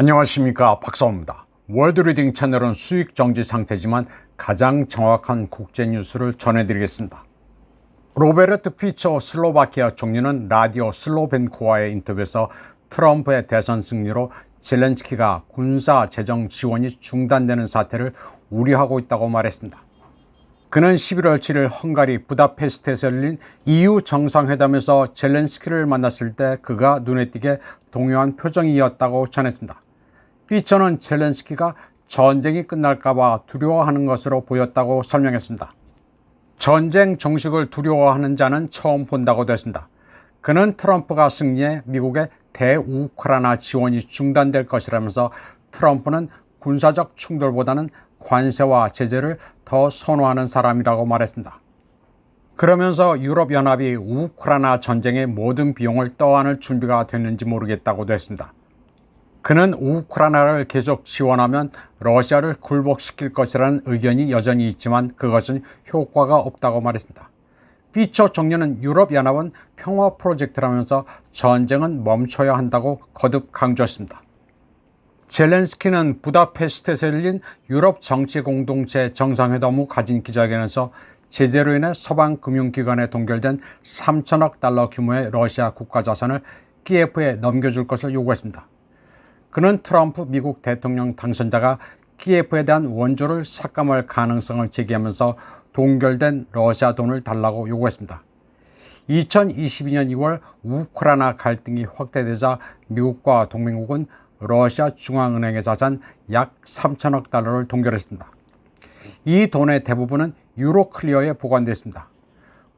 안녕하십니까, 박사호입니다. 월드리딩 채널은 수익 정지 상태지만 가장 정확한 국제 뉴스를 전해드리겠습니다. 로베르트 피처 슬로바키아 총리는 라디오 슬로벤코와의 인터뷰에서 트럼프의 대선 승리로 젤렌스키가 군사 재정 지원이 중단되는 사태를 우려하고 있다고 말했습니다. 그는 11월 7일 헝가리 부다페스트에서 열린 EU 정상회담에서 젤렌스키를 만났을 때 그가 눈에 띄게 동요한 표정이었다고 전했습니다. 피처는 젤렌스키가 전쟁이 끝날까봐 두려워하는 것으로 보였다고 설명했습니다. 전쟁 정식을 두려워하는 자는 처음 본다고도 했습니다. 그는 트럼프가 승리해 미국의 대우크라이나 지원이 중단될 것이라면서 트럼프는 군사적 충돌보다는 관세와 제재를 더 선호하는 사람이라고 말했습니다. 그러면서 유럽연합이 우크라이나 전쟁의 모든 비용을 떠안을 준비가 됐는지 모르겠다고도 했습니다. 그는 우크라이나를 계속 지원하면 러시아를 굴복시킬 것이라는 의견이 여전히 있지만 그것은 효과가 없다고 말했습니다. 피처 총리는 유럽연합은 평화 프로젝트라면서 전쟁은 멈춰야 한다고 거듭 강조했습니다. 젤렌스키는 부다페스트에서 열린 유럽 정치 공동체 정상회담 후 가진 기자회견에서 제재로 인해 서방 금융기관에 동결된 3천억 달러 규모의 러시아 국가자산을 키예프에 넘겨줄 것을 요구했습니다. 그는 트럼프 미국 대통령 당선자가 키예프에 대한 원조를 삭감할 가능성을 제기하면서 동결된 러시아 돈을 달라고 요구했습니다. 2022년 2월 우크라이나 갈등이 확대되자 미국과 동맹국은 러시아 중앙은행의 자산 약 3천억 달러를 동결했습니다. 이 돈의 대부분은 유로클리어에 보관됐습니다.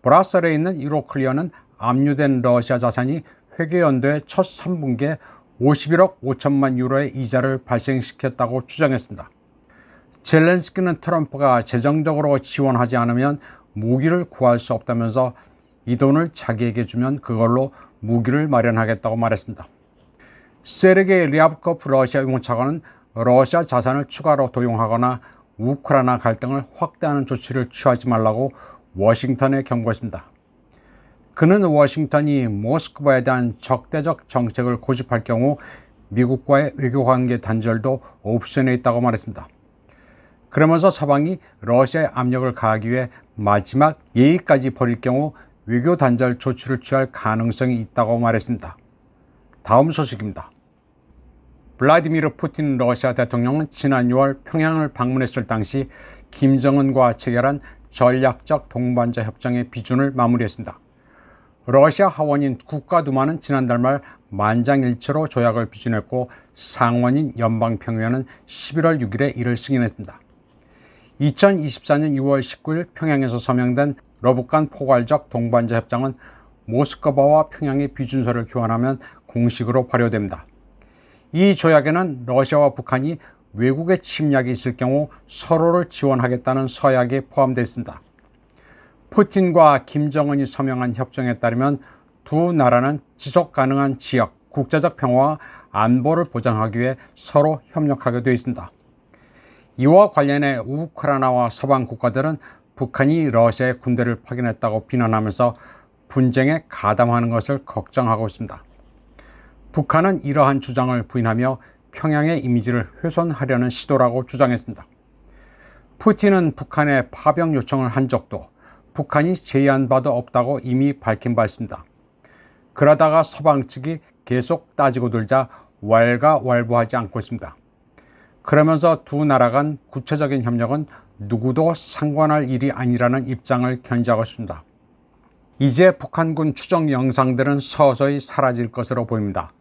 브라셀에 있는 유로클리어는 압류된 러시아 자산이 회계연도의 첫 3분기에 51억 5천만 유로의 이자를 발생시켰다고 주장했습니다. 젤렌스키는 트럼프가 재정적으로 지원하지 않으면 무기를 구할 수 없다면서 이 돈을 자기에게 주면 그걸로 무기를 마련하겠다고 말했습니다. 세르게이 리아브코프 러시아 유무차관은 러시아 자산을 추가로 도용하거나 우크라이나 갈등을 확대하는 조치를 취하지 말라고 워싱턴에 경고했습니다. 그는 워싱턴이 모스크바에 대한 적대적 정책을 고집할 경우 미국과의 외교관계 단절도 옵션에 있다고 말했습니다. 그러면서 서방이 러시아에 압력을 가하기 위해 마지막 예의까지 버릴 경우 외교 단절 조치를 취할 가능성이 있다고 말했습니다. 다음 소식입니다. 블라디미르 푸틴 러시아 대통령은 지난 6월 평양을 방문했을 당시 김정은과 체결한 전략적 동반자 협정의 비준을 마무리했습니다. 러시아 하원인 국가두마는 지난달 말 만장일치로 조약을 비준했고 상원인 연방평의회는 11월 6일에 이를 승인했습니다. 2024년 2월 19일 평양에서 서명된 러북간 포괄적 동반자 협정은 모스크바와 평양의 비준서를 교환하면 공식으로 발효됩니다. 이 조약에는 러시아와 북한이 외국의 침략이 있을 경우 서로를 지원하겠다는 서약이 포함되어 있습니다. 푸틴과 김정은이 서명한 협정에 따르면 두 나라는 지속 가능한 지역, 국제적 평화와 안보를 보장하기 위해 서로 협력하게 되어 있습니다. 이와 관련해 우크라이나와 서방 국가들은 북한이 러시아의 군대를 파견했다고 비난하면서 분쟁에 가담하는 것을 걱정하고 있습니다. 북한은 이러한 주장을 부인하며 평양의 이미지를 훼손하려는 시도라고 주장했습니다. 푸틴은 북한에 파병 요청을 한 적도 북한이 제의한 바도 없다고 이미 밝힌 바 있습니다. 그러다가 서방 측이 계속 따지고 들자 왈가왈부하지 않고 있습니다. 그러면서 두 나라 간 구체적인 협력은 누구도 상관할 일이 아니라는 입장을 견지하고 있습니다. 이제 북한군 추정 영상들은 서서히 사라질 것으로 보입니다.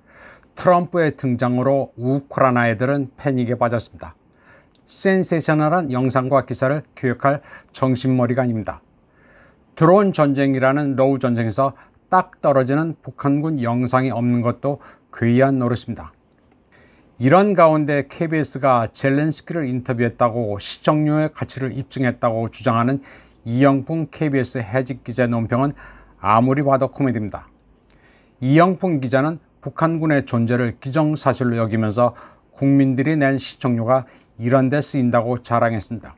트럼프의 등장으로 우크라이나 애들은 패닉에 빠졌습니다. 센세이셔널한 영상과 기사를 기획할 정신머리가 아닙니다. 드론 전쟁이라는 러우 전쟁에서 딱 떨어지는 북한군 영상이 없는 것도 괴이한 노릇입니다. 이런 가운데 KBS가 젤렌스키를 인터뷰했다고 시청료의 가치를 입증했다고 주장하는 이영풍 KBS 해직 기자의 논평은 아무리 봐도 코미디입니다. 이영풍 기자는 북한군의 존재를 기정사실로 여기면서 국민들이 낸 시청료가 이런 데 쓰인다고 자랑했습니다.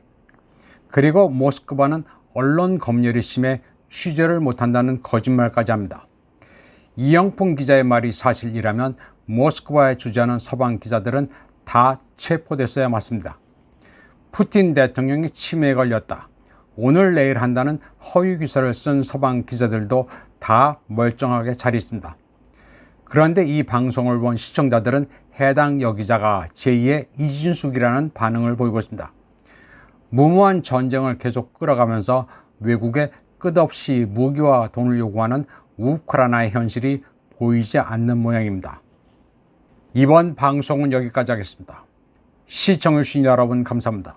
그리고 모스크바는 언론 검열이 심해 취재를 못한다는 거짓말까지 합니다. 이영풍 기자의 말이 사실이라면 모스크바에 주재하는 서방 기자들은 다 체포됐어야 맞습니다. 푸틴 대통령이 치매에 걸렸다, 오늘 내일 한다는 허위 기사를 쓴 서방 기자들도 다 멀쩡하게 잘 있습니다. 그런데 이 방송을 본 시청자들은 해당 여기자가 제2의 이진숙이라는 반응을 보이고 있습니다. 무모한 전쟁을 계속 끌어가면서 외국에 끝없이 무기와 돈을 요구하는 우크라이나의 현실이 보이지 않는 모양입니다. 이번 방송은 여기까지 하겠습니다. 시청해주신 여러분 감사합니다.